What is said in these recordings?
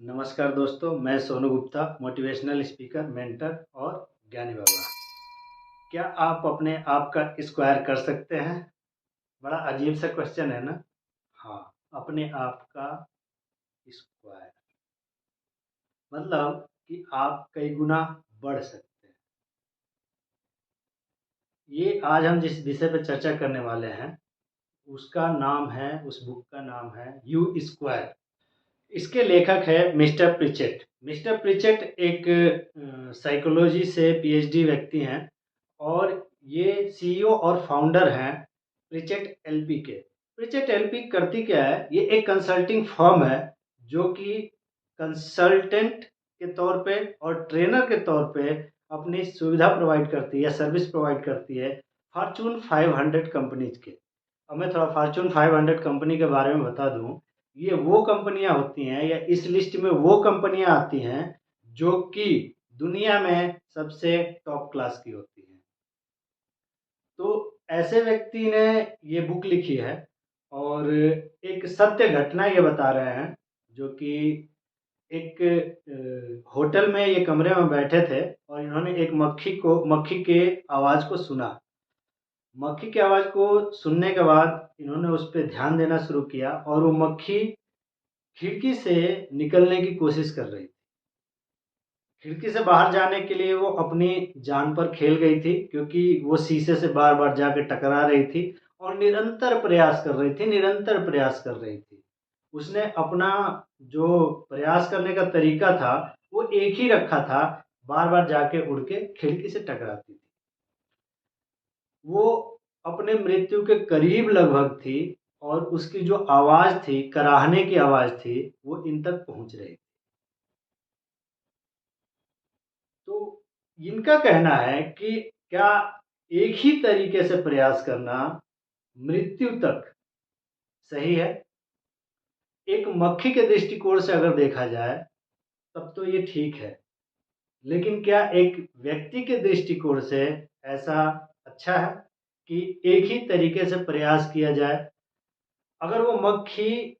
नमस्कार दोस्तों, मैं Sonu Gupta, motivational speaker, mentor और ज्ञानी बाबा। क्या आप अपने आप का स्क्वायर कर सकते हैं? बड़ा अजीब सा क्वेश्चन है ना? हाँ, अपने आप का स्क्वायर मतलब कि आप कई गुना बढ़ सकते हैं। ये आज हम जिस विषय पर चर्चा करने वाले हैं, उसका नाम है, उस बुक का नाम है यू स्क्वायर। इसके लेखक है मिस्टर प्रिचेट। मिस्टर प्रिचेट एक साइकोलॉजी से पीएचडी व्यक्ति हैं और ये सीईओ और फाउंडर हैं प्रिचेट एलपी के। प्रिचेट एलपी करती क्या है? ये एक कंसल्टिंग फर्म है जो कि कंसल्टेंट के तौर पे और ट्रेनर के तौर पे अपनी सुविधा प्रोवाइड करती है या सर्विस प्रोवाइड करती है फॉर्चून 500 कंपनीज के। अब मैं थोड़ा फॉर्चून 500 कंपनी के बारे में बता दूं। ये वो कंपनियां होती हैं या इस लिस्ट में वो कंपनियां आती हैं जो कि दुनिया में सबसे टॉप क्लास की होती हैं। तो ऐसे व्यक्ति ने ये बुक लिखी है और एक सत्य घटना ये बता रहे हैं, जो कि एक होटल में ये कमरे में बैठे थे और इन्होंने एक मक्खी के आवाज़ को सुना। मक्खी की आवाज़ को सुनने के बाद इन्होंने उस पे ध्यान देना शुरू किया और वो मक्खी खिड़की से निकलने की कोशिश कर रही थी। खिड़की से बाहर जाने के लिए वो अपनी जान पर खेल गई थी, क्योंकि वो शीशे से बार-बार जाके टकरा रही थी और निरंतर प्रयास कर रही थी, निरंतर प्रयास कर रही थी। उसने अपना जो प्रयास करने का तरीका था, वो एक ही रखा था, बार-बार जाके उड़ के खिड़की से टकराती थी। वो अपने मृत्यु के करीब लगभग थी और उसकी जो आवाज़ थी, कराहने की आवाज़ थी, वो इन तक पहुँच रही थी। तो इनका कहना है कि क्या एक ही तरीके से प्रयास करना मृत्यु तक सही है? एक मक्खी के दृष्टिकोण से अगर देखा जाए, तब तो ये ठीक है। लेकिन क्या एक व्यक्ति के दृष्टिकोण से ऐसा अच्छा है कि एक ही तरीके से प्रयास किया जाए? अगर वो मक्खी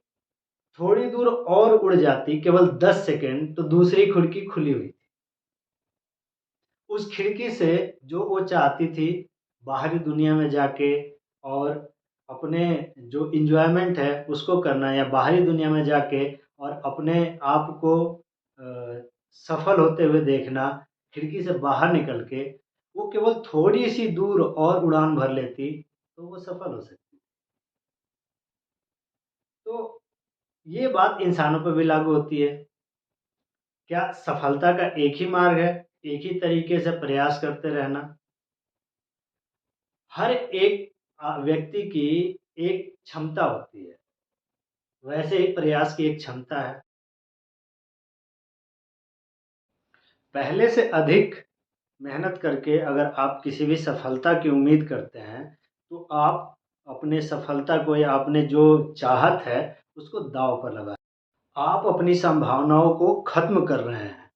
थोड़ी दूर और उड़ जाती, केवल 10 सेकंड, तो दूसरी खिड़की खुली हुई थी। उस खिड़की से जो वो चाहती थी बाहरी दुनिया में जाके और अपने जो एन्जॉयमेंट है उसको करना, या बाहरी दुनिया में जाके और अपने आप को सफल होते हुए देखना, खिड़की से बाहर निकल के, वो केवल थोड़ी-सी दूर और उड़ान भर लेती, तो वो सफल हो सकती। तो ये बात इंसानों पे भी लागू होती है। क्या सफलता का एक ही मार्ग है? एक ही तरीके से प्रयास करते रहना? हर एक व्यक्ति की एक क्षमता होती है, वैसे ही प्रयास की एक क्षमता है। पहले से अधिक मेहनत करके अगर आप किसी भी सफलता की उम्मीद करते हैं, तो आप अपने सफलता को या अपने जो चाहत है, उसको दाँव पर लगाएँ। आप अपनी संभावनाओं को खत्म कर रहे हैं।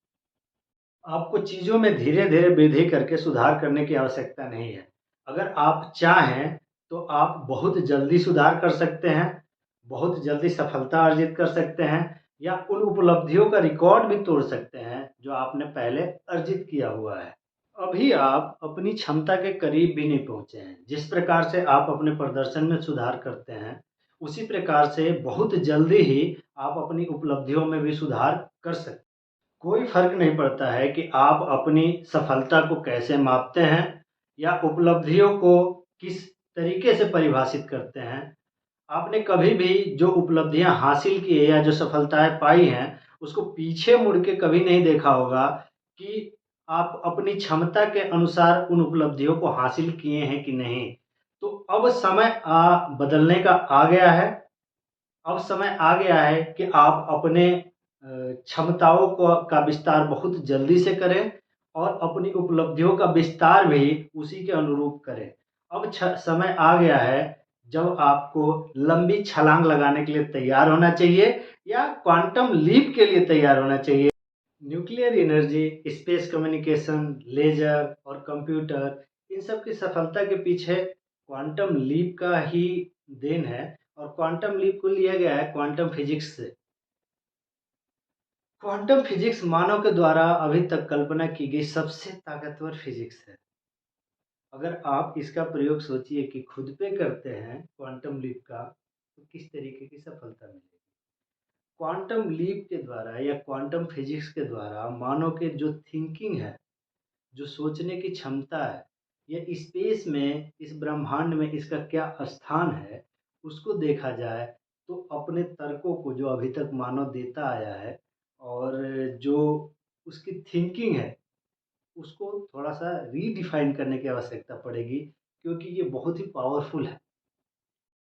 आपको चीज़ों में धीरे-धीरे वृद्धि करके सुधार करने की आवश्यकता नहीं है। अगर आप चाहें, तो आप बहुत जल्दी सुधार कर सकते हैं, बहुत जल्दी सफलता अर्जित कर सकते हैं, या उन उपलब्धियों का रिकॉर्ड भी तोड़ सकते हैं, जो आपने पहले अर्जित किया हुआ है। अभी आप अपनी क्षमता के करीब भी नहीं पहुँचे हैं। जिस प्रकार से आप अपने प्रदर्शन में सुधार करते हैं, उसी प्रकार से बहुत जल्दी ही आप अपनी उपलब्धियों में भी सुधार कर सकते हैं। कोई फ़र्क नहीं पड़ता है कि आप अपनी सफलता को कैसे मापते हैं या उपलब्धियों को किस तरीके से परिभाषित करते हैं। आपने कभी भी जो उपलब्धियाँ हासिल की है या जो सफलताएँ पाई हैं, उसको पीछे मुड़ के कभी नहीं देखा होगा कि आप अपनी क्षमता के अनुसार उन उपलब्धियों को हासिल किए हैं कि नहीं। तो अब समय बदलने का आ गया है। अब समय आ गया है कि आप अपने क्षमताओं को का विस्तार बहुत जल्दी से करें और अपनी उपलब्धियों का विस्तार भी उसी के अनुरूप करें। अब समय आ गया है जब आपको लंबी छलांग लगाने के लिए तैयार होना चाहिए या क्वांटम लीप के लिए तैयार होना चाहिए। Nuclear energy, space communication, laser और कंप्यूटर, इन सब की सफलता के पीछे क्वांटम लीप का ही देन है और क्वांटम लीप को लिया गया है क्वांटम फिजिक्स से। क्वांटम फिजिक्स मानव के द्वारा अभी तक कल्पना की गई सबसे ताकतवर फिजिक्स है। अगर आप इसका प्रयोग सोचिए कि खुद पे करते हैं क्वांटम लीप का, तो किस तरीके की सफलता मिलेगी। क्वांटम लीप के द्वारा या क्वांटम फिजिक्स के द्वारा मानव के जो थिंकिंग है, जो सोचने की क्षमता है, या स्पेस में, इस ब्रह्मांड में इसका क्या स्थान है, उसको देखा जाए तो अपने तर्कों को जो अभी तक मानव देता आया है और जो उसकी थिंकिंग है, उसको थोड़ा-सा रीडिफाइन करने की आवश्यकता पड़ेगी, क्योंकि ये बहुत ही पावरफुल है।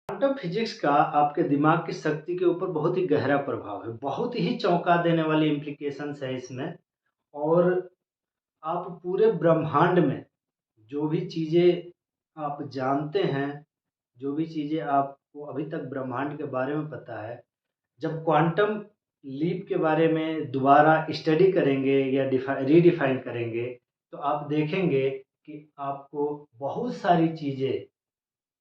क्वांटम फिजिक्स का आपके दिमाग की शक्ति के ऊपर बहुत ही गहरा प्रभाव है, बहुत ही चौंका देने वाली इम्प्लीकेशंस है इसमें। और आप पूरे ब्रह्मांड में जो भी चीज़ें आप जानते हैं, जो भी चीज़ें आपको अभी तक ब्रह्मांड के बारे में पता है, जब क्वांटम लीप के बारे में दोबारा स्टडी करेंगे या रीडिफाइन करेंगे, तो आप देखेंगे कि आपको बहुत सारी चीज़ें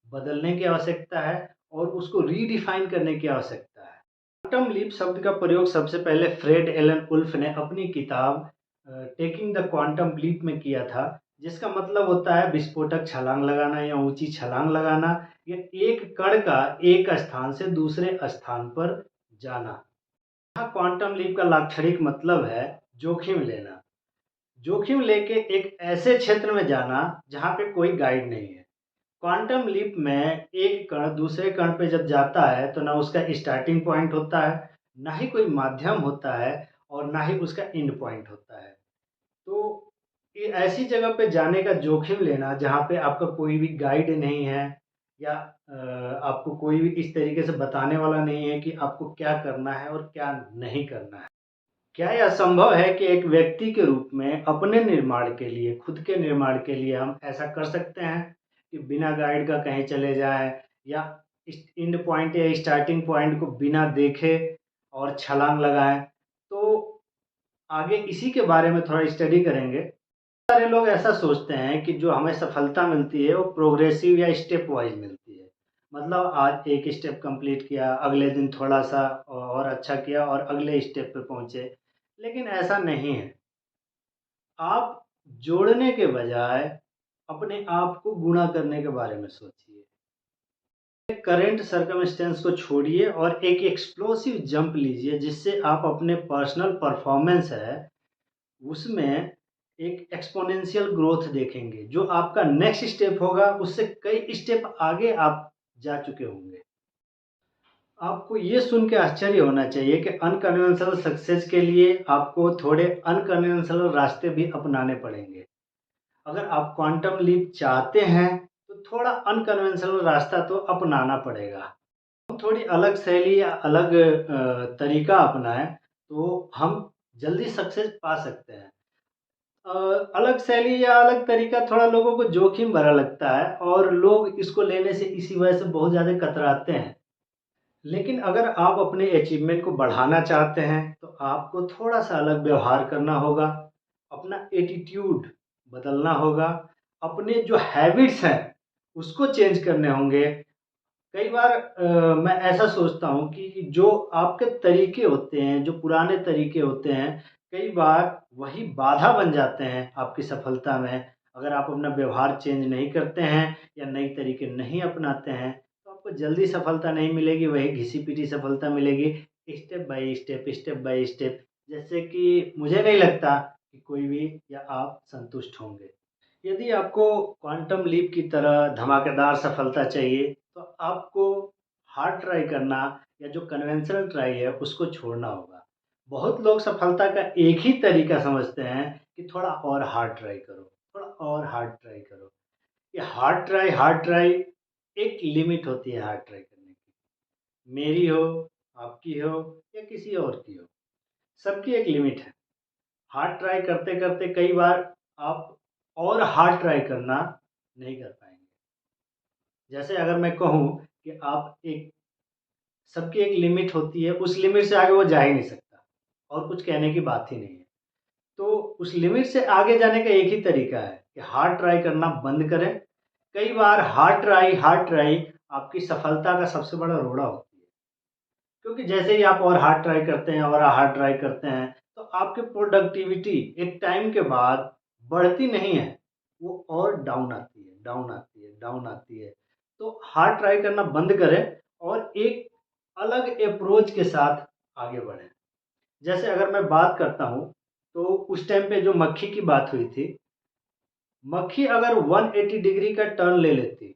बदलने की आवश्यकता है और उसको रीडिफाइन करने की आवश्यकता है। क्वांटम लीप शब्द का प्रयोग सबसे पहले फ्रेड एलन उल्फ ने अपनी किताब टेकिंग द क्वांटम लीप में किया था, जिसका मतलब होता है विस्फोटक छलांग लगाना या ऊंची छलांग लगाना, या एक कण का एक स्थान से दूसरे स्थान पर जाना। यहाँ क्वांटम लीप का लाक्षणिक मतलब है जोखिम लेना। जोखिम लेके एक ऐसे क्षेत्र में जाना जहाँ पे कोई गाइड नहीं है। क्वांटम लीप में एक कण दूसरे कण पे जब जाता है तो ना उसका स्टार्टिंग पॉइंट होता है, ना ही कोई माध्यम होता है, और ना ही उसका एंड पॉइंट होता है। तो ये ऐसी जगह पे जाने का जोखिम लेना जहाँ पे आपका कोई भी गाइड नहीं है, या आपको कोई भी इस तरीके से बताने वाला नहीं है कि आपको क्या करना है और क्या नहीं करना है। क्या यह संभव है कि एक व्यक्ति के रूप में अपने निर्माण के लिए, खुद के निर्माण के लिए हम ऐसा कर सकते हैं कि बिना गाइड का कहीं चले जाएँ, या एंड पॉइंट या स्टार्टिंग पॉइंट को बिना देखे और छलांग लगाएँ? तो आगे इसी के बारे में थोड़ा स्टडी करेंगे। सारे लोग ऐसा सोचते हैं कि जो हमें सफलता मिलती है वो प्रोग्रेसिव या स्टेप वाइज़ मिलती है। मतलब आज एक स्टेप कंप्लीट किया, अगले दिन थोड़ा-सा और अच्छा किया और अगले स्टेप पे पहुँचे। लेकिन ऐसा नहीं है। आप जोड़ने के बजाय अपने आप को गुणा करने के बारे में सोचिए। करंट सर्कमस्टेंस को छोड़िए और एक एक्सप्लोसिव जंप लीजिए, जिससे आप अपने पर्सनल परफॉर्मेंस है, उसमें एक एक्स्पोनेंशियल ग्रोथ देखेंगे। जो आपका नेक्स्ट स्टेप होगा, उससे कई स्टेप आगे आप जा चुके होंगे। आपको ये सुन के आश्चर्य होना चाहिए कि अनकन्वेंशनल सक्सेस के लिए आपको थोड़े अनकन्वेंशनल रास्ते भी अपनाने पड़ेंगे। अगर आप क्वांटम लीप चाहते हैं, तो थोड़ा अनकन्वेंशनल रास्ता तो अपनाना पड़ेगा। हम थोड़ी अलग शैली या अलग तरीका अपनाएं, तो हम जल्दी सक्सेस पा सकते हैं। अ, अलग शैली या अलग तरीका थोड़ा लोगों को जोखिम भरा लगता है और लोग इसको लेने से इसी वजह से बहुत ज़्यादा कतराते हैं। लेकिन अगर आप अपने अचीवमेंट को बढ़ाना चाहते हैं, तो आपको थोड़ा-सा अलग व्यवहार करना होगा, अपना एटीट्यूड बदलना होगा, अपने जो हैबिट्स हैं, उसको चेंज करने होंगे। कई बार मैं ऐसा सोचता हूँ कि जो आपके तरीके होते हैं, जो पुराने तरीके होते हैं, कई बार वही बाधा बन जाते हैं आपकी सफलता में। अगर आप अपना व्यवहार चेंज नहीं करते हैं या नए तरीके नहीं अपनाते हैं, तो आपको जल्दी सफलता नहीं मिलेगी, वही घिसी-पिटी सफलता मिलेगी, स्टेप बाय स्टेप। जैसे कि मुझे नहीं लगता कि कोई भी या आप संतुष्ट होंगे। यदि आपको क्वांटम लीप की तरह धमाकेदार सफलता चाहिए, तो आपको हार्ड ट्राई करना या जो कन्वेंशनल ट्राई है, उसको छोड़ना होगा। बहुत लोग सफलता का एक ही तरीका समझते हैं कि थोड़ा और हार्ड ट्राई करो, थोड़ा और हार्ड ट्राई करो। ये हार्ड ट्राई एक लिमिट होती है हार्ड ट्राई करने की। मेरी हो, आपकी हो या किसी और की हो, सबकी एक लिमिट है। हार्ड ट्राई करते-करते कई बार आप और हार्ड ट्राई करना नहीं कर पाएँगे। जैसे अगर मैं कहूँ कि आप एक सबकी एक लिमिट होती है, उस लिमिट से आगे वो जा ही नहीं सकता और कुछ कहने की बात ही नहीं है। तो उस लिमिट से आगे जाने का एक ही तरीका है कि हार्ड ट्राई करना बंद करें। कई बार हार्ड ट्राई आपकी सफलता का सबसे बड़ा रोड़ा होती है। क्योंकि जैसे ही आप और हार्ड ट्राई करते हैं और हार्ड ट्राई करते हैं, तो आपकी प्रोडक्टिविटी एक टाइम के बाद बढ़ती नहीं है, वो और डाउन आती है, डाउन आती है, डाउन आती है। तो हार्ड ट्राई करना बंद करें और एक अलग अप्रोच के साथ आगे बढ़ें। जैसे अगर मैं बात करता हूँ, तो उस टाइम पे जो मक्खी की बात हुई थी, मक्खी अगर 180 डिग्री का टर्न ले लेती,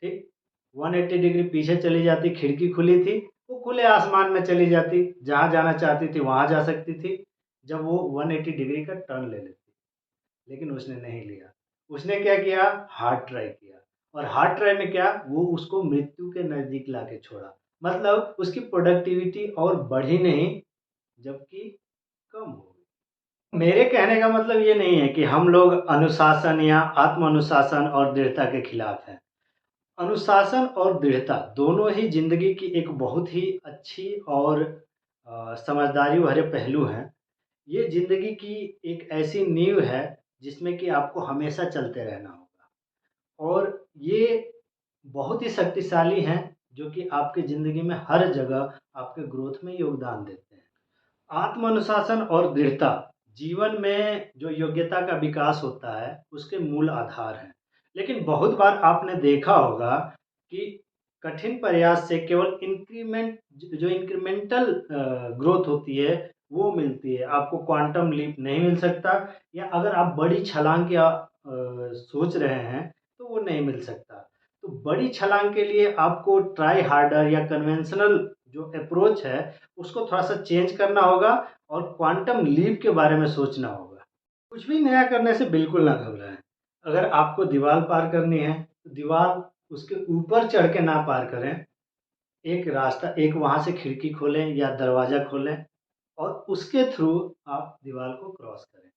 ठीक, 180 डिग्री पीछे चली जाती, खिड़की खुली थी, वो खुले आसमान में चली जाती, जहाँ जाना चाहती थी वहाँ जा सकती थी, जब वो 180 डिग्री का टर्न ले लेती। लेकिन उसने नहीं लिया। उसने क्या किया? हार्ड ट्राई किया। और हार्ड ट्राई में क्या? वो उसको मृत्यु के नज़दीक लाके छोड़ा। मतलब उसकी प्रोडक्टिविटी और बढ़ी नहीं, जबकि कम हो गई। मेरे कहने का मतलब ये नहीं है कि हम लोग अनुशासन या आत्म अनुशासन और दृढ़ता के खिलाफ हैं। अनुशासन और दृढ़ता दोनों ही ज़िंदगी की एक बहुत ही अच्छी और समझदारी भरे पहलू हैं। ये ज़िंदगी की एक ऐसी नींव है जिसमें कि आपको हमेशा चलते रहना होगा, और ये बहुत ही शक्तिशाली हैं, जो कि आपकी ज़िंदगी में हर जगह आपके ग्रोथ में योगदान देते हैं। आत्म अनुशासन और दृढ़ता जीवन में जो योग्यता का विकास होता है, उसके मूल आधार हैं। लेकिन बहुत बार आपने देखा होगा कि कठिन प्रयास से केवल जो इंक्रीमेंटल ग्रोथ होती है, वो मिलती है। आपको क्वांटम लीप नहीं मिल सकता, या अगर आप बड़ी छलांग की सोच रहे हैं, तो वो नहीं मिल सकता। तो बड़ी छलांग के लिए आपको ट्राई हार्डर या कन्वेंशनल जो अप्रोच है, उसको थोड़ा-सा चेंज करना होगा और क्वांटम लीप के बारे में सोचना होगा। कुछ भी नया करने से बिल्कुल ना घबराएँ। अगर आपको दीवार पार करनी है, तो दीवार उसके ऊपर चढ़ के ना पार करें। एक रास्ता, एक वहाँ से खिड़की खोलें या दरवाज़ा खोलें और उसके थ्रू आप दीवार को क्रॉस करें।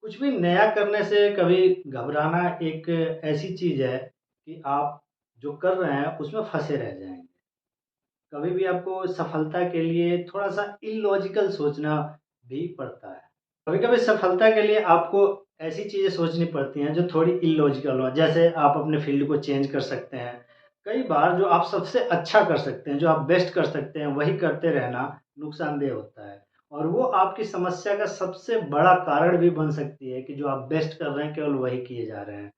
कुछ भी नया करने से कभी घबराना एक ऐसी चीज़ है कि आप जो कर रहे हैं, उसमें फँसे रह जाएँगे। कभी भी आपको सफलता के लिए थोड़ा-सा इलॉजिकल सोचना भी पड़ता है। कभी-कभी सफलता के लिए आपको ऐसी चीज़ें सोचनी पड़ती हैं जो थोड़ी इलॉजिकल हो। जैसे आप अपने फ़ील्ड को चेंज कर सकते हैं। कई बार जो आप सबसे अच्छा कर सकते हैं, जो आप बेस्ट कर सकते हैं, वही करते रहना नुकसानदेह होता है। और वो आपकी समस्या का सबसे बड़ा कारण भी बन सकती है कि जो आप बेस्ट कर रहे हैं, केवल वही किए जा रहे हैं।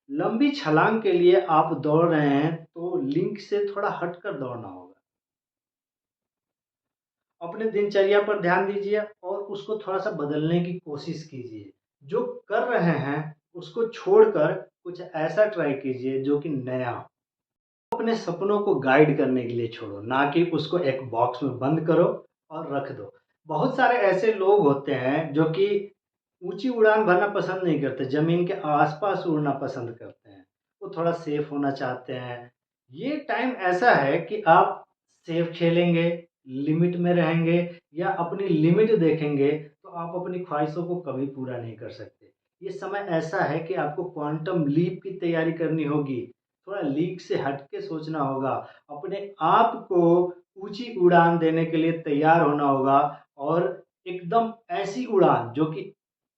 लंबी छलांग के लिए आप दौड़ रहे हैं, तो लिंक से थोड़ा हटकर दौड़ना होगा। अपने दिनचर्या पर ध्यान दीजिए और उसको थोड़ा-सा बदलने की कोशिश कीजिए। जो कर रहे हैं, उसको छोड़कर कुछ ऐसा ट्राई कीजिए जो कि नया हो। अपने सपनों को गाइड करने के लिए छोड़ो, ना कि उसको एक बॉक्स में बंद करो और रख दो। बहुत सारे ऐसे लोग होते हैं जो कि ऊँची उड़ान भरना पसंद नहीं करते, ज़मीन के आस-पास उड़ना पसंद करते हैं। वो थोड़ा सेफ होना चाहते हैं। ये टाइम ऐसा है कि आप सेफ खेलेंगे, लिमिट में रहेंगे या अपनी लिमिट देखेंगे, तो आप अपनी ख्वाहिशों को कभी पूरा नहीं कर सकते। ये समय ऐसा है कि आपको क्वांटम लीप की तैयारी करनी होगी। थोड़ा लीक से हट के सोचना होगा। अपने आप को ऊँची उड़ान देने के लिए तैयार होना होगा, और एकदम ऐसी उड़ान जो कि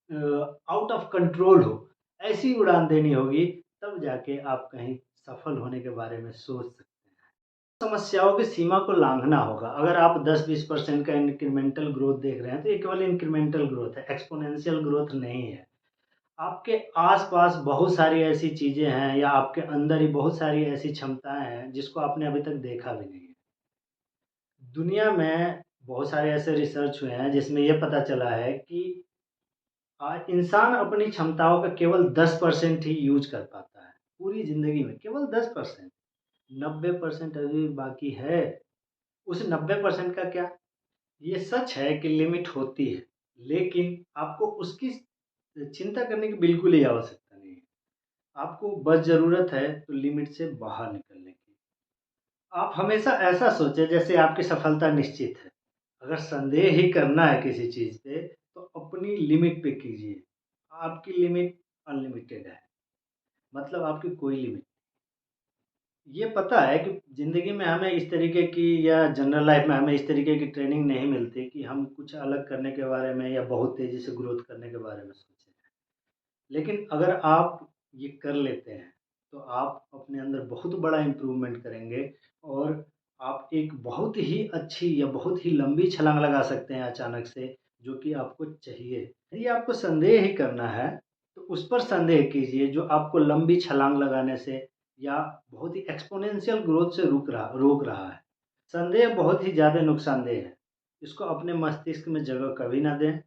आउट ऑफ कंट्रोल हो, ऐसी उड़ान देनी होगी, तब जाके आप कहीं सफल होने के बारे में सोच सकते हैं। समस्याओं की सीमा को लाँघना होगा। अगर आप 10-20% का इंक्रीमेंटल ग्रोथ देख रहे हैं, तो ये केवल इंक्रीमेंटल ग्रोथ है, एक्स्पोनेंशियल ग्रोथ नहीं है। आपके आस-पास बहुत सारी ऐसी चीज़ें हैं या आपके अंदर ही बहुत सारी ऐसी क्षमताएँ हैं, जिसको आपने अभी तक देखा भी नहीं है। दुनिया में बहुत सारे ऐसे रिसर्च हुए हैं, जिसमें ये पता चला है कि इंसान अपनी क्षमताओं का केवल 10% ही यूज़ कर पाता है, पूरी ज़िंदगी में केवल 10%। 90% अभी बाकी है। उस 90% का क्या? ये सच है कि लिमिट होती है, लेकिन आपको उसकी चिंता करने की बिल्कुल ही आवश्यकता नहीं है। आपको बस ज़रूरत है तो लिमिट से बाहर निकलने की। आप हमेशा ऐसा सोचें जैसे आपकी सफलता निश्चित है। अगर संदेह ही करना है किसी चीज़ पे, तो अपनी लिमिट पे कीजिए। आपकी लिमिट अनलिमिटेड है, मतलब आपकी कोई लिमिट। ये पता है कि ज़िंदगी में हमें इस तरीके की या जनरल लाइफ़ में हमें इस तरीके की ट्रेनिंग नहीं मिलती कि हम कुछ अलग करने के बारे में या बहुत तेज़ी से ग्रोथ करने के बारे में सोचें। लेकिन अगर आप ये कर लेते हैं, तो आप अपने अंदर बहुत बड़ा इम्प्रूवमेंट करेंगे, और आप एक बहुत ही अच्छी या बहुत ही लंबी छलांग लगा सकते हैं अचानक से, जो कि आपको चाहिए। यदि आपको संदेह ही करना है, तो उस पर संदेह कीजिए जो आपको लंबी छलांग लगाने से या बहुत ही एक्स्पोनेंशियल ग्रोथ से रोक रहा है। संदेह बहुत ही ज़्यादा नुकसानदेह है। इसको अपने मस्तिष्क में जगह कभी ना दें।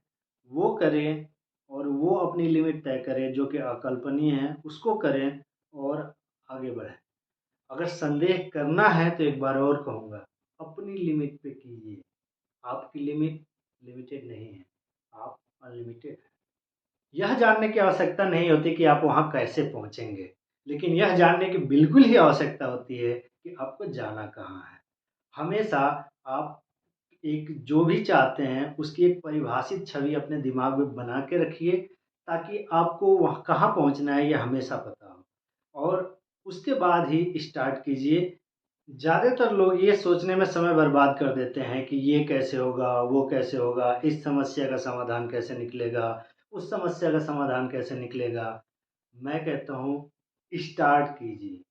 वो करें और वो अपनी लिमिट तय करें जो कि अकल्पनीय है, उसको करें और आगे बढ़ें। अगर संदेह करना है तो एक बार और कहूँगा, अपनी लिमिट पे कीजिए। आपकी लिमिट लिमिटेड नहीं है, आप अनलिमिटेड हैं। यह जानने की आवश्यकता नहीं होती कि आप वहाँ कैसे पहुँचेंगे, लेकिन यह जानने की बिल्कुल ही आवश्यकता होती है कि आपको जाना कहाँ है। हमेशा आप एक जो भी चाहते हैं उसकी एक परिभाषित छवि अपने दिमाग में बना के रखिए, ताकि आपको वहाँ कहाँ पहुँचना है ये हमेशा पता हो और उसके बाद ही स्टार्ट कीजिए। ज़्यादातर लोग ये सोचने में समय बर्बाद कर देते हैं कि ये कैसे होगा, वो कैसे होगा, इस समस्या का समाधान कैसे निकलेगा, उस समस्या का समाधान कैसे निकलेगा। मैं कहता हूँ स्टार्ट कीजिए।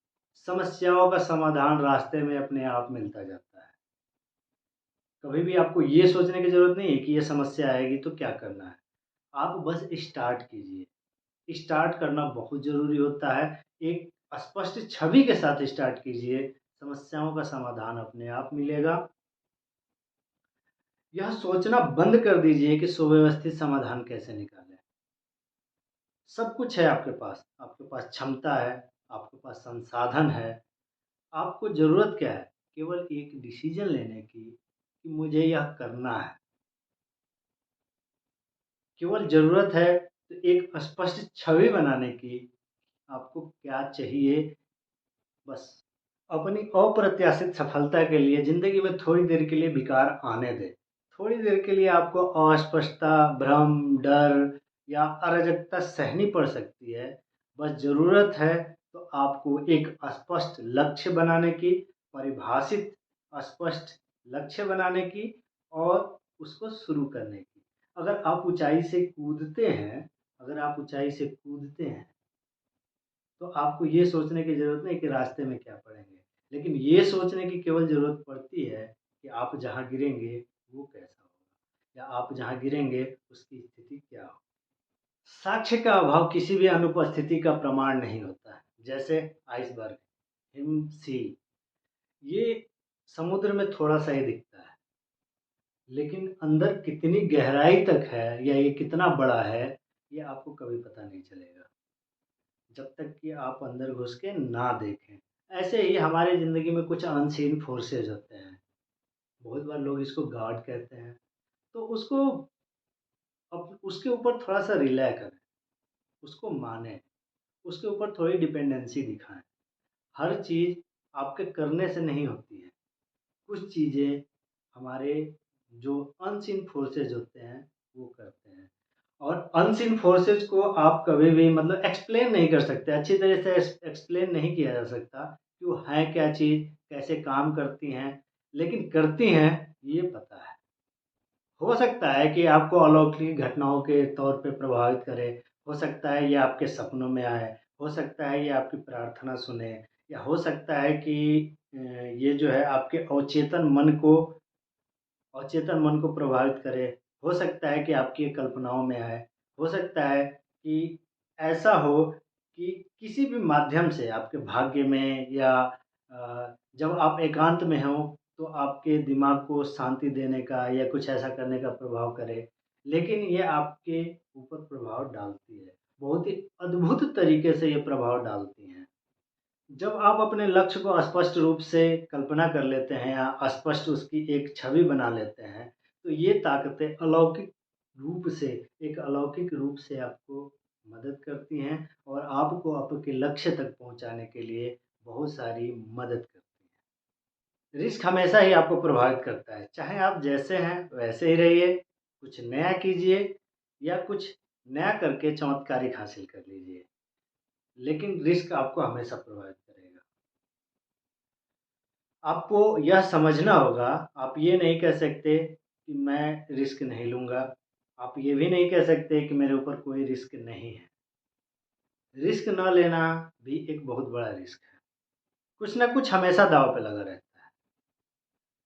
समस्याओं का समाधान रास्ते में अपने आप मिलता जाता है। कभी भी आपको ये सोचने की ज़रूरत नहीं है कि ये समस्या आएगी तो क्या करना है। आप बस स्टार्ट कीजिए। स्टार्ट करना बहुत ज़रूरी होता है। एक स्पष्ट छवि के साथ स्टार्ट कीजिए, समस्याओं का समाधान अपने आप मिलेगा। यह सोचना बंद कर दीजिए कि सुव्यवस्थित समाधान कैसे निकालें। सब कुछ है आपके पास क्षमता है, आपके पास संसाधन है। आपको ज़रूरत क्या है? केवल एक डिसीज़न लेने की कि मुझे यह करना है। केवल ज़रूरत है तो एक स्पष्ट छवि बनाने की, आपको क्या चाहिए बस। अपनी अप्रत्याशित सफलता के लिए ज़िंदगी में थोड़ी देर के लिए विकार आने दें। थोड़ी देर के लिए आपको अस्पष्टता, भ्रम, डर या अराजकता सहनी पड़ सकती है। बस ज़रूरत है तो आपको एक स्पष्ट लक्ष्य बनाने की, परिभाषित स्पष्ट लक्ष्य बनाने की और उसको शुरू करने की। अगर आप ऊँचाई से कूदते हैं अगर आप ऊँचाई से कूदते हैं तो आपको ये सोचने की ज़रूरत नहीं कि रास्ते में क्या पड़ेंगे। लेकिन ये सोचने की केवल ज़रूरत पड़ती है कि आप जहाँ गिरेंगे वो कैसा होगा या आप जहाँ गिरेंगे उसकी स्थिति क्या हो। साक्ष्य का अभाव किसी भी अनुपस्थिति का प्रमाण नहीं होता है। जैसे आइसबर्ग, हिमशील, ये समुद्र में थोड़ा-सा ही दिखता है, लेकिन अंदर कितनी गहराई तक है या ये कितना बड़ा है, ये आपको कभी पता नहीं चलेगा। जब तक कि आप अंदर घुस के ना देखें। ऐसे ही हमारी ज़िंदगी में कुछ अनसीन फोर्सेस होते हैं। बहुत बार लोग इसको गॉड कहते हैं। तो उसको उसके ऊपर थोड़ा-सा रिलै करें, उसको मानें, उसके ऊपर थोड़ी डिपेंडेंसी दिखाएँ। हर चीज़ आपके करने से नहीं होती है। कुछ चीज़ें हमारे जो अनसीन फोर्सेस होते हैं, वो करते हैं। और अनसीन फोर्सेस को आप कभी भी मतलब एक्सप्लेन नहीं कर सकते, अच्छी तरह से एक्सप्लेन नहीं किया जा सकता कि वो हैं क्या चीज़, कैसे काम करती हैं, लेकिन करती हैं ये पता है। हो सकता है कि आपको अलौकिक घटनाओं के तौर पे प्रभावित करे, हो सकता है ये आपके सपनों में आए, हो सकता है ये आपकी प्रार्थना सुने या हो सकता है कि ये जो है आपके अवचेतन मन को प्रभावित करे। हो सकता है कि आपकी कल्पनाओं में आए। हो सकता है कि ऐसा हो कि किसी भी माध्यम से आपके भाग्य में या जब आप एकांत में हों, तो आपके दिमाग को शांति देने का या कुछ ऐसा करने का प्रभाव करे। लेकिन ये आपके ऊपर प्रभाव डालती है। बहुत ही अद्भुत तरीके से ये प्रभाव डालती हैं। जब आप अपने लक्ष्य को स्पष्ट रूप से कल्पना कर लेते हैं या स्पष्ट उसकी एक छवि बना लेते हैं, तो ये ताकतें अलौकिक रूप से आपको मदद करती हैं और आपको आपके लक्ष्य तक पहुंचाने के लिए बहुत सारी मदद करती हैं। रिस्क हमेशा ही आपको प्रभावित करता है, चाहे आप जैसे हैं वैसे ही रहिए, कुछ नया कीजिए या कुछ नया करके चमत्कारिक हासिल कर लीजिए, लेकिन रिस्क आपको हमेशा प्रभावित करेगा। आपको यह समझना होगा, आप ये नहीं कह सकते कि मैं रिस्क नहीं लूँगा। आप ये भी नहीं कह सकते कि मेरे ऊपर कोई रिस्क नहीं है। रिस्क ना लेना भी एक बहुत बड़ा रिस्क है। कुछ ना कुछ हमेशा दाँव पे लगा रहता है।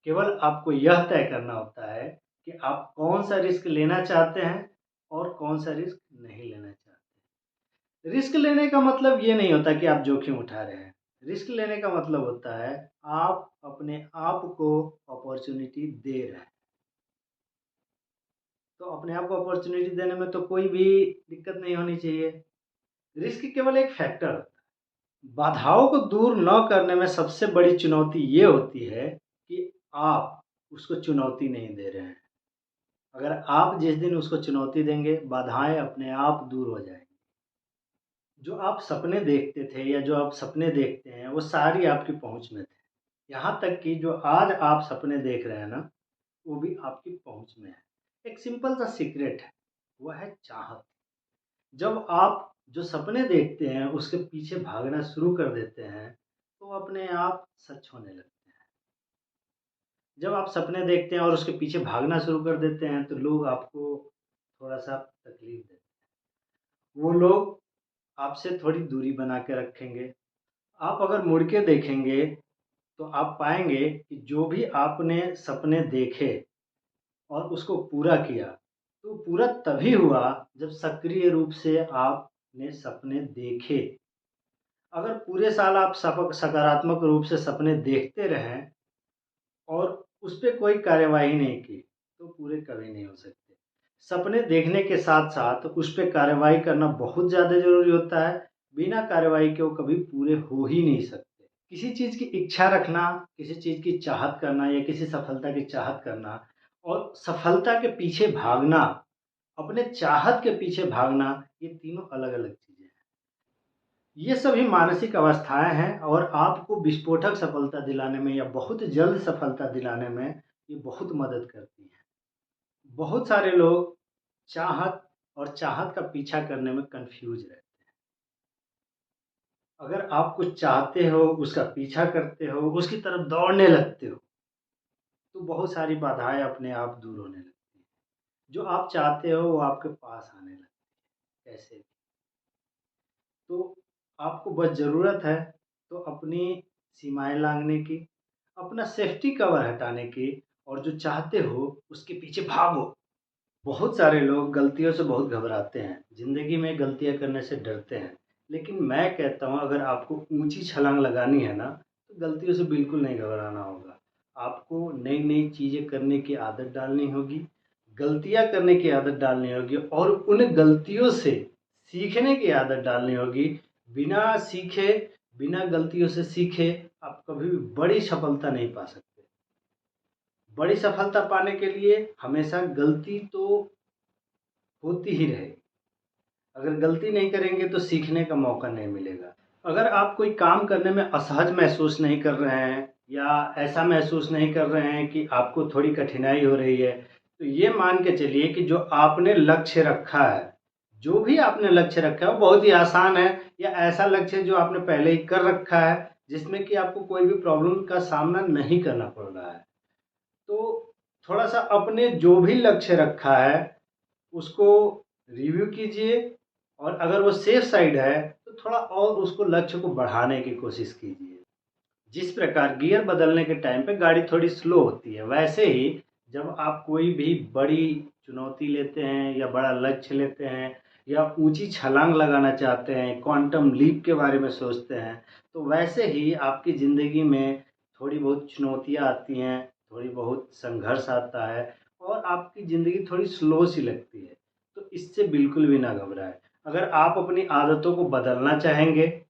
केवल आपको यह तय करना होता है कि आप कौन सा रिस्क लेना चाहते हैं और कौन सा रिस्क नहीं लेना चाहते। रिस्क लेने का मतलब ये नहीं होता कि आप जोखिम उठा रहे हैं। रिस्क लेने का मतलब होता है आप अपने आप को अपॉर्चुनिटी दे रहे हैं। तो अपने आप को अपॉर्चुनिटी देने में तो कोई भी दिक्कत नहीं होनी चाहिए। रिस्क केवल एक फैक्टर होता है। बाधाओं को दूर न करने में सबसे बड़ी चुनौती ये होती है कि आप उसको चुनौती नहीं दे रहे हैं। अगर आप जिस दिन उसको चुनौती देंगे, बाधाएं अपने आप दूर हो जाएंगी। जो आप सपने देखते थे या जो आप सपने देखते हैं, वो सारी आपकी पहुंच में थे। यहाँ तक कि जो आज आप सपने देख रहे हैं ना, वो भी आपकी पहुंच में है। एक सिंपल सा सीक्रेट है, वो है चाहत। जब आप जो सपने देखते हैं उसके पीछे भागना शुरू कर देते हैं, तो वो अपने आप सच होने लगते हैं। जब आप सपने देखते हैं और उसके पीछे भागना शुरू कर देते हैं, तो लोग आपको थोड़ा सा तकलीफ देते हैं। वो लोग आपसे थोड़ी दूरी बना के रखेंगे। आप अगर मुड़ के देखेंगे तो आप पाएंगे कि जो भी आपने सपने देखे और उसको पूरा किया, तो पूरा तभी हुआ जब सक्रिय रूप से आपने सपने देखे। अगर पूरे साल आप सकारात्मक रूप से सपने देखते रहें और उस पे कोई कार्यवाही नहीं की, तो पूरे कभी नहीं हो सकते। सपने देखने के साथ-साथ उस पे कार्यवाही करना बहुत ज़्यादा ज़रूरी होता है। बिना कार्यवाही के वो कभी पूरे हो ही नहीं सकते। किसी चीज़ की इच्छा रखना, किसी चीज़ की चाहत करना या किसी सफलता की चाहत करना और सफलता के पीछे भागना, अपने चाहत के पीछे भागना, ये तीनों अलग-अलग चीज़ें हैं। ये सभी मानसिक अवस्थाएँ हैं और आपको विस्फोटक सफलता दिलाने में या बहुत जल्द सफलता दिलाने में ये बहुत मदद करती हैं। बहुत सारे लोग चाहत और चाहत का पीछा करने में कन्फ्यूज़ रहते हैं। अगर आप कुछ चाहते हो, उसका पीछा करते हो, उसकी तरफ दौड़ने लगते हो, तो बहुत सारी बाधाएँ अपने आप दूर होने लगती हैं। जो आप चाहते हो वो आपके पास आने लगती है, ऐसे। तो आपको बस ज़रूरत है तो अपनी सीमाएँ लाँघने की, अपना सेफ्टी कवर हटाने की और जो चाहते हो उसके पीछे भागो। बहुत सारे लोग गलतियों से बहुत घबराते हैं, ज़िंदगी में गलतियाँ करने से डरते हैं। लेकिन मैं कहता हूँ अगर आपको ऊँची छलांग लगानी है ना, तो गलतियों से बिल्कुल नहीं घबराना होगा। आपको नई-नई चीज़ें करने की आदत डालनी होगी, गलतियाँ करने की आदत डालनी होगी और उन गलतियों से सीखने की आदत डालनी होगी। बिना सीखे, बिना गलतियों से सीखे आप कभी भी बड़ी सफलता नहीं पा सकते। बड़ी सफलता पाने के लिए हमेशा गलती तो होती ही रहेगी। अगर गलती नहीं करेंगे तो सीखने का मौका नहीं मिलेगा। अगर आप कोई काम करने में असहज महसूस नहीं कर रहे हैं या ऐसा महसूस नहीं कर रहे हैं कि आपको थोड़ी कठिनाई हो रही है, तो ये मान के चलिए कि जो आपने लक्ष्य रखा है, जो भी आपने लक्ष्य रखा है वो बहुत ही आसान है या ऐसा लक्ष्य है जो आपने पहले ही कर रखा है, जिसमें कि आपको कोई भी प्रॉब्लम का सामना नहीं करना पड़ रहा है। तो थोड़ा-सा अपने जो भी लक्ष्य रखा है, उसको रिव्यू कीजिए और अगर वो सेफ साइड है, तो थोड़ा और उसको लक्ष्य को बढ़ाने की कोशिश कीजिए। जिस प्रकार गियर बदलने के टाइम पे गाड़ी थोड़ी स्लो होती है, वैसे ही जब आप कोई भी बड़ी चुनौती लेते हैं या बड़ा लक्ष्य लेते हैं या ऊँची छलांग लगाना चाहते हैं, क्वांटम लीप के बारे में सोचते हैं, तो वैसे ही आपकी ज़िंदगी में थोड़ी बहुत चुनौतियाँ आती हैं, थोड़ी बहुत संघर्ष आता है और आपकी ज़िंदगी थोड़ी स्लो सी लगती है। तो इससे बिल्कुल भी ना घबराएँ। अगर आप अपनी आदतों को बदलना चाहेंगे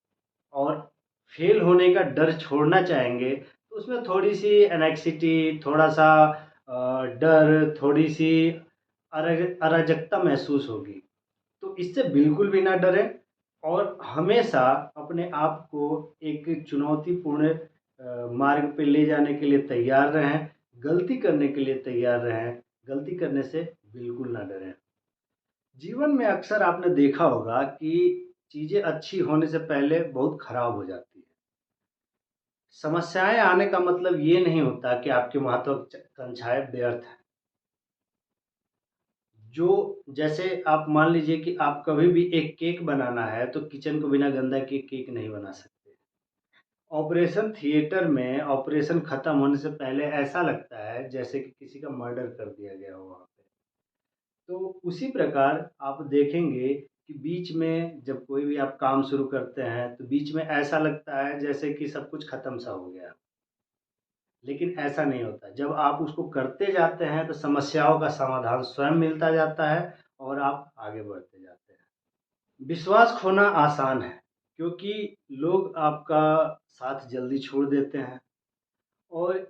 और फेल होने का डर छोड़ना चाहेंगे, तो उसमें थोड़ी-सी एनेक्सिटी, थोड़ा-सा डर, थोड़ी-सी अराजकता महसूस होगी। तो इससे बिल्कुल भी ना डरें और हमेशा अपने आप को एक चुनौतीपूर्ण मार्ग पे ले जाने के लिए तैयार रहें, गलती करने के लिए तैयार रहें, गलती करने से बिल्कुल ना डरें। जीवन में अक्सर आपने देखा होगा कि चीज़ें अच्छी होने से पहले बहुत खराब हो जाती हैं। समस्याएँ आने का मतलब ये नहीं होता कि आपकी महत्वाकांक्षाएँ व्यर्थ हैं। जो जैसे आप मान लीजिए कि आप कभी भी एक केक बनाना है, तो किचन को बिना गंदा किए केक नहीं बना सकते। ऑपरेशन थिएटर में ऑपरेशन खत्म होने से पहले ऐसा लगता है जैसे कि किसी का मर्डर कर दिया गया हो वहाँ पे। तो उसी प्रकार आप देखेंगे कि बीच में जब कोई भी आप काम शुरू करते हैं तो बीच में ऐसा लगता है जैसे कि सब कुछ खत्म सा हो गया। लेकिन ऐसा नहीं होता। जब आप उसको करते जाते हैं तो समस्याओं का समाधान स्वयं मिलता जाता है और आप आगे बढ़ते जाते हैं। विश्वास खोना आसान है क्योंकि लोग आपका साथ जल्दी छोड़ देते हैं और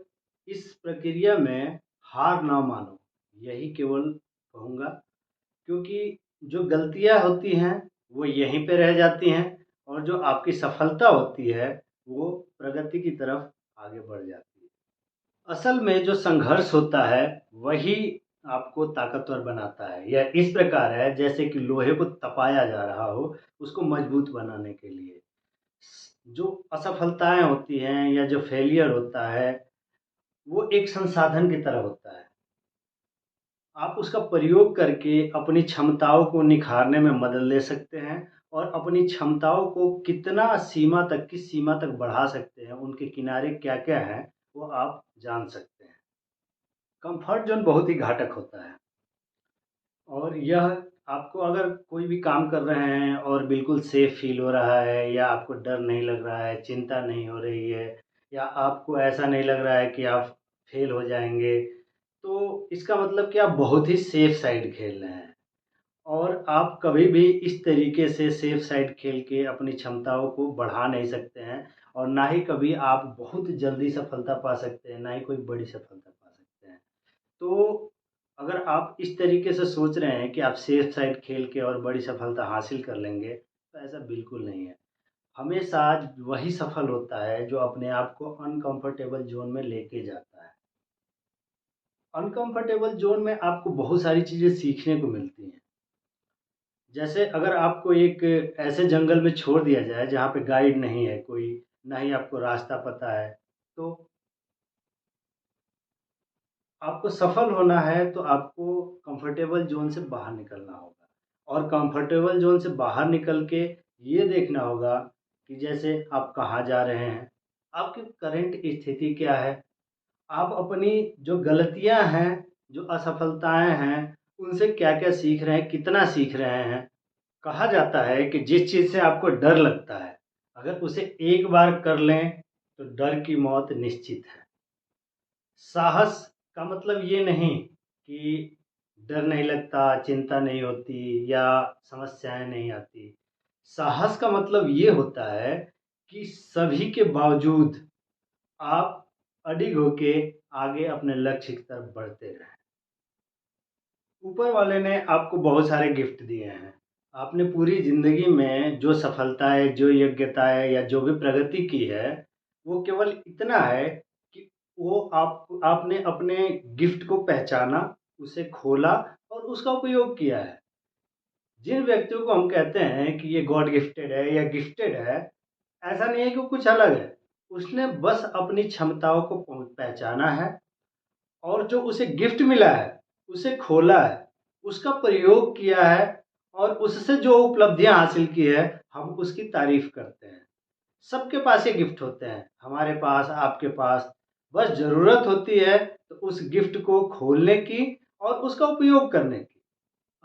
इस प्रक्रिया में हार ना मानो, यही केवल कहूँगा क्योंकि जो गलतियाँ होती हैं वो यहीं पे रह जाती हैं और जो आपकी सफलता होती है वो प्रगति की तरफ आगे बढ़ जाती है। असल में जो संघर्ष होता है वही आपको ताकतवर बनाता है। यह इस प्रकार है जैसे कि लोहे को तपाया जा रहा हो उसको मजबूत बनाने के लिए। जो असफलताएँ होती हैं या जो फेलियर होता है वो एक संसाधन की तरह होता है। आप उसका प्रयोग करके अपनी क्षमताओं को निखारने में मदद ले सकते हैं और अपनी क्षमताओं को कितना सीमा तक किस सीमा तक बढ़ा सकते हैं, उनके किनारे क्या-क्या हैं, वो आप जान सकते हैं। कम्फ़र्ट ज़ोन बहुत ही घातक होता है और यह आपको अगर कोई भी काम कर रहे हैं और बिल्कुल सेफ़ फ़ील हो रहा है या आपको डर नहीं लग रहा है, चिंता नहीं हो रही है या आपको ऐसा नहीं लग रहा है कि आप फ़ेल हो जाएँगे, तो इसका मतलब कि आप बहुत ही सेफ़ साइड खेल रहे हैं। और आप कभी भी इस तरीके से सेफ साइड खेल के अपनी क्षमताओं को बढ़ा नहीं सकते हैं और ना ही कभी आप बहुत जल्दी सफलता पा सकते हैं, ना ही कोई बड़ी सफलता पा सकते हैं। तो अगर आप इस तरीके से सोच रहे हैं कि आप सेफ साइड खेल के और बड़ी सफलता हासिल कर लेंगे, तो ऐसा बिल्कुल नहीं है। हमेशा वही सफल होता है जो अपने आप को अनकंफर्टेबल ज़ोन में लेके जाता है। अनकंफर्टेबल ज़ोन में आपको बहुत सारी चीज़ें सीखने को मिलती हैं। जैसे अगर आपको एक ऐसे जंगल में छोड़ दिया जाए जहाँ पे गाइड नहीं है कोई, ना ही आपको रास्ता पता है, तो आपको सफल होना है तो आपको कंफर्टेबल ज़ोन से बाहर निकलना होगा और कंफर्टेबल ज़ोन से बाहर निकल के ये देखना होगा कि जैसे आप कहाँ जा रहे हैं, आपकी करंट स्थिति क्या है, आप अपनी जो गलतियाँ हैं, जो असफलताएँ हैं, उनसे क्या-क्या सीख रहे हैं, कितना सीख रहे हैं। कहा जाता है कि जिस चीज़ से आपको डर लगता है, अगर उसे एक बार कर लें, तो डर की मौत निश्चित है। साहस का मतलब ये नहीं कि डर नहीं लगता, चिंता नहीं होती या समस्याएँ नहीं आती। साहस का मतलब ये होता है कि सभी के बावजूद आप अडिग होके आगे अपने लक्ष्य की तरफ बढ़ते रहें। ऊपर वाले ने आपको बहुत सारे गिफ्ट दिए हैं। आपने पूरी ज़िंदगी में जो सफलताएँ, जो योग्यताएँ या जो भी प्रगति की है, वो केवल इतना है कि वो आपने अपने गिफ्ट को पहचाना, उसे खोला और उसका उपयोग किया है। जिन व्यक्तियों को हम कहते हैं कि ये गॉड गिफ्टेड है या गिफ्टेड है, ऐसा नहीं है कि वो कुछ अलग है। उसने बस अपनी क्षमताओं को पहचाना है और जो उसे गिफ्ट मिला है, उसे खोला है, उसका प्रयोग किया है और उससे जो उपलब्धियाँ हासिल की है, हम उसकी तारीफ़ करते हैं। सबके पास ये गिफ्ट होते हैं, हमारे पास, आपके पास, बस ज़रूरत होती है तो उस गिफ्ट को खोलने की और उसका उपयोग करने की।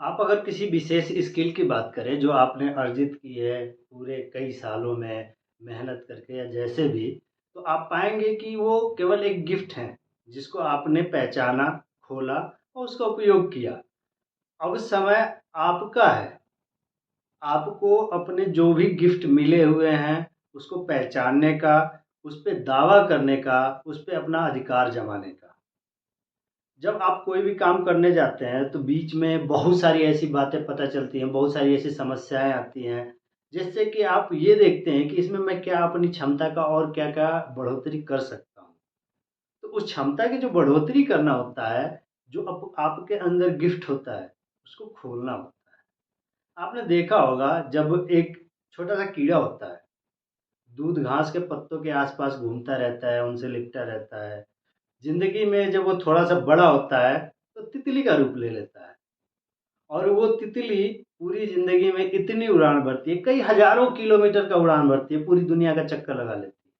आप अगर किसी विशेष स्किल की बात करें जो आपने अर्जित की है पूरे कई सालों में मेहनत करके या जैसे भी, तो आप पाएँगे कि वो केवल एक गिफ्ट है, जिसको आपने पहचाना, खोला और उसका उपयोग किया। अब समय आपका है, आपको अपने जो भी गिफ्ट मिले हुए हैं, उसको पहचानने का, उस पे दावा करने का, उस पे अपना अधिकार जमाने का। जब आप कोई भी काम करने जाते हैं तो बीच में बहुत सारी ऐसी बातें पता चलती हैं, बहुत सारी ऐसी समस्याएँ आती हैं, जिससे कि आप ये देखते हैं कि इसमें मैं क्या अपनी क्षमता का और क्या-क्या बढ़ोतरी कर सकता हूँ। तो उस क्षमता की जो बढ़ोतरी करना होता है, जो आपके अंदर गिफ्ट होता है, उसको खोलना होता है। आपने देखा होगा जब एक छोटा-सा कीड़ा होता है, दूध घास के पत्तों के आस-पास घूमता रहता है, उनसे लिपटा रहता है। ज़िंदगी में जब वो थोड़ा-सा बड़ा होता है, तो तितली का रूप ले लेता है और वो तितली पूरी ज़िंदगी में इतनी उड़ान भरती है, कई हज़ारों किलोमीटर का उड़ान भरती है, पूरी दुनिया का चक्कर लगा लेती है।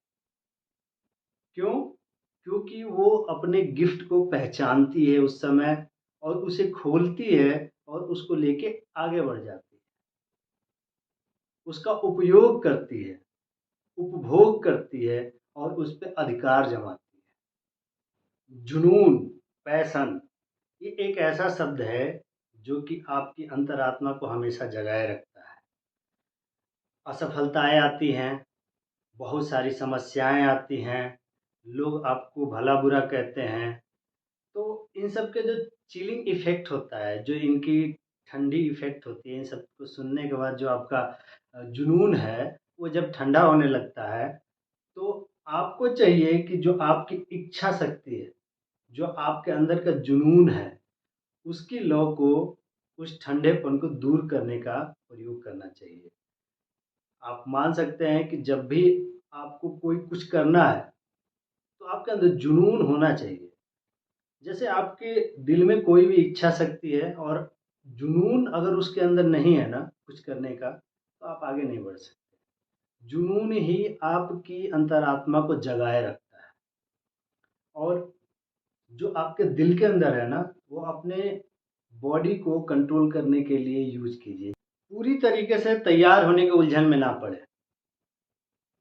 क्यों? क्योंकि वो अपने गिफ्ट को पहचानती है उस समय और उसे खोलती है और उसको लेके आगे बढ़ जाती है। उसका उपयोग करती है, उपभोग करती है और उस पे अधिकार जमाती है। जुनून, पैशन, ये एक ऐसा शब्द है जो कि आपकी अंतरात्मा को हमेशा जगाए रखता है। असफलताएँ आती हैं, बहुत सारी समस्याएँ आती हैं, लोग आपको भला-बुरा कहते हैं, तो इन सब के जो चिलिंग इफ़ेक्ट होता है, जो इनकी ठंडी इफ़ेक्ट होती है, इन सबको सुनने के बाद जो आपका जुनून है, वो जब ठंडा होने लगता है, तो आपको चाहिए कि जो आपकी इच्छा शक्ति है, जो आपके अंदर का जुनून है, उसकी लौ को, उस ठंडेपन को दूर करने का प्रयोग करना चाहिए। आप मान सकते हैं कि जब भी आपको कोई कुछ करना है, तो आपके अंदर जुनून होना चाहिए। जैसे आपके दिल में कोई भी इच्छा शक्ति है और जुनून अगर उसके अंदर नहीं है ना कुछ करने का, तो आप आगे नहीं बढ़ सकते। जुनून ही आपकी अंतरात्मा को जगाए रखता है और जो आपके दिल के अंदर है ना, वो अपने बॉडी को कंट्रोल करने के लिए यूज़ कीजिए। पूरी तरीके से तैयार होने के उलझन में ना पड़े।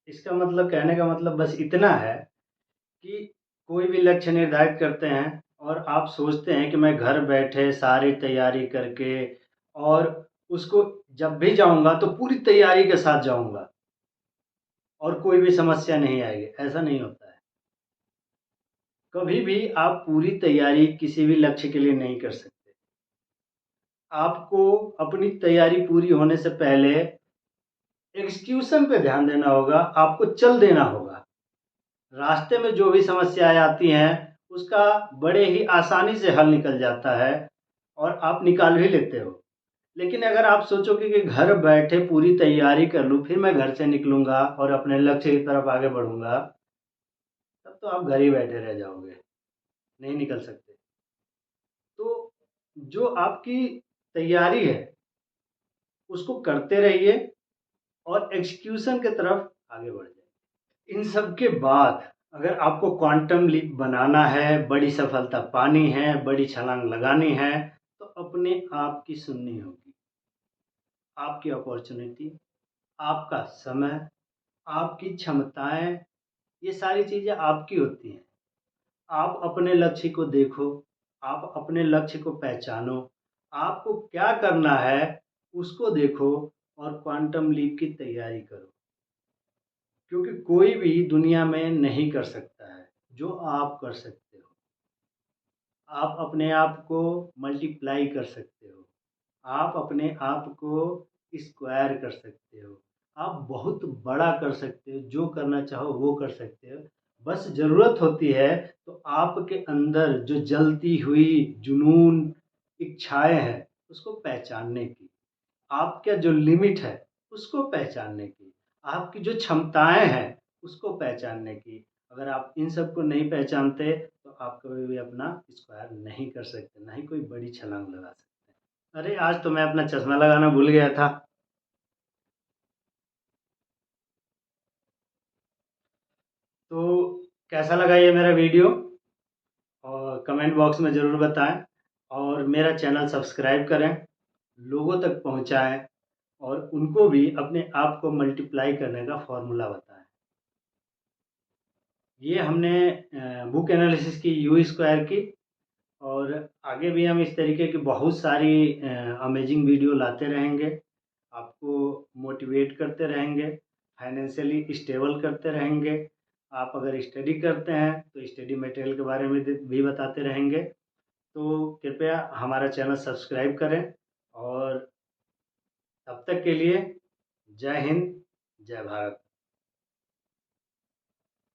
इसका मतलब कहने का मतलब बस इतना है कि कोई भी लक्ष्य निर्धारित करते हैं और आप सोचते हैं कि मैं घर बैठे सारी तैयारी करके और उसको जब भी जाऊँगा तो पूरी तैयारी के साथ जाऊँगा और कोई भी समस्या नहीं आएगी, ऐसा नहीं होता है। कभी भी आप पूरी तैयारी किसी भी लक्ष्य के लिए नहीं कर सकते। आपको अपनी तैयारी पूरी होने से पहले एग्ज़ीक्यूशन पे ध्यान देना होगा, आपको चल देना होगा। रास्ते में जो भी समस्याएँ आती हैं, उसका बड़े ही आसानी से हल निकल जाता है और आप निकाल भी लेते हो। लेकिन अगर आप सोचोगे कि घर बैठे पूरी तैयारी कर लूँ, फिर मैं घर से निकलूँगा और अपने लक्ष्य की तरफ आगे बढ़ूँगा, तब तो आप घर ही बैठे रह जाओगे, नहीं निकल सकते। तो जो आपकी तैयारी है, उसको करते रहिए और एग्ज़ीक्यूशन की तरफ आगे बढ़ जाइए। इन सब के बाद अगर आपको क्वांटम लीप बनाना है, बड़ी सफलता पानी है, बड़ी छलांग लगानी है, तो अपने आप की सुननी होगी। आपकी अपॉर्च्युनिटी, आपका समय, आपकी क्षमताएँ, ये सारी चीज़ें आपकी होती हैं। आप अपने लक्ष्य को देखो, आप अपने लक्ष्य को पहचानो, आपको क्या करना है, उसको देखो और क्वांटम लीप की तैयारी करो। क्योंकि कोई भी दुनिया में नहीं कर सकता है, जो आप कर सकते हो। आप अपने आप को मल्टीप्लाई कर सकते हो। आप अपने आप को स्क्वायर कर सकते हो। आप बहुत बड़ा कर सकते हो, जो करना चाहो वो कर सकते हो। बस ज़रूरत होती है तो आपके अंदर जो जलती हुई जुनून, इच्छाएँ हैं, उसको पहचानने की। आपका जो लिमिट है, उसको पहचानने की। आपकी जो क्षमताएँ हैं, उसको पहचानने की। अगर आप इन सब को नहीं पहचानते, तो आप कभी भी अपना स्क्वायर नहीं कर सकते, ना ही कोई बड़ी छलांग लगा सकते। अरे! आज तो मैं अपना चश्मा लगाना भूल गया था। तो कैसा लगा ये मेरा वीडियो? और कमेंट बॉक्स में ज़रूर बताएँ और मेरा चैनल सब्सक्राइब करें, लोगों तक पहुँचाएँ और उनको भी अपने आप को मल्टीप्लाई करने का फ़ॉर्मूला बताएँ। ये हमने बुक एनालिसिस की यू स्क्वायर की और आगे भी हम इस तरीके की बहुत सारी अमेजिंग वीडियो लाते रहेंगे। आपको मोटिवेट करते रहेंगे, फाइनेंशियली स्टेबल करते रहेंगे। आप अगर स्टडी करते हैं तो स्टडी मटेरियल के बारे में भी बताते रहेंगे। तो कृपया हमारा चैनल सब्सक्राइब करें और तब तक के लिए जय हिंद, जय भारत।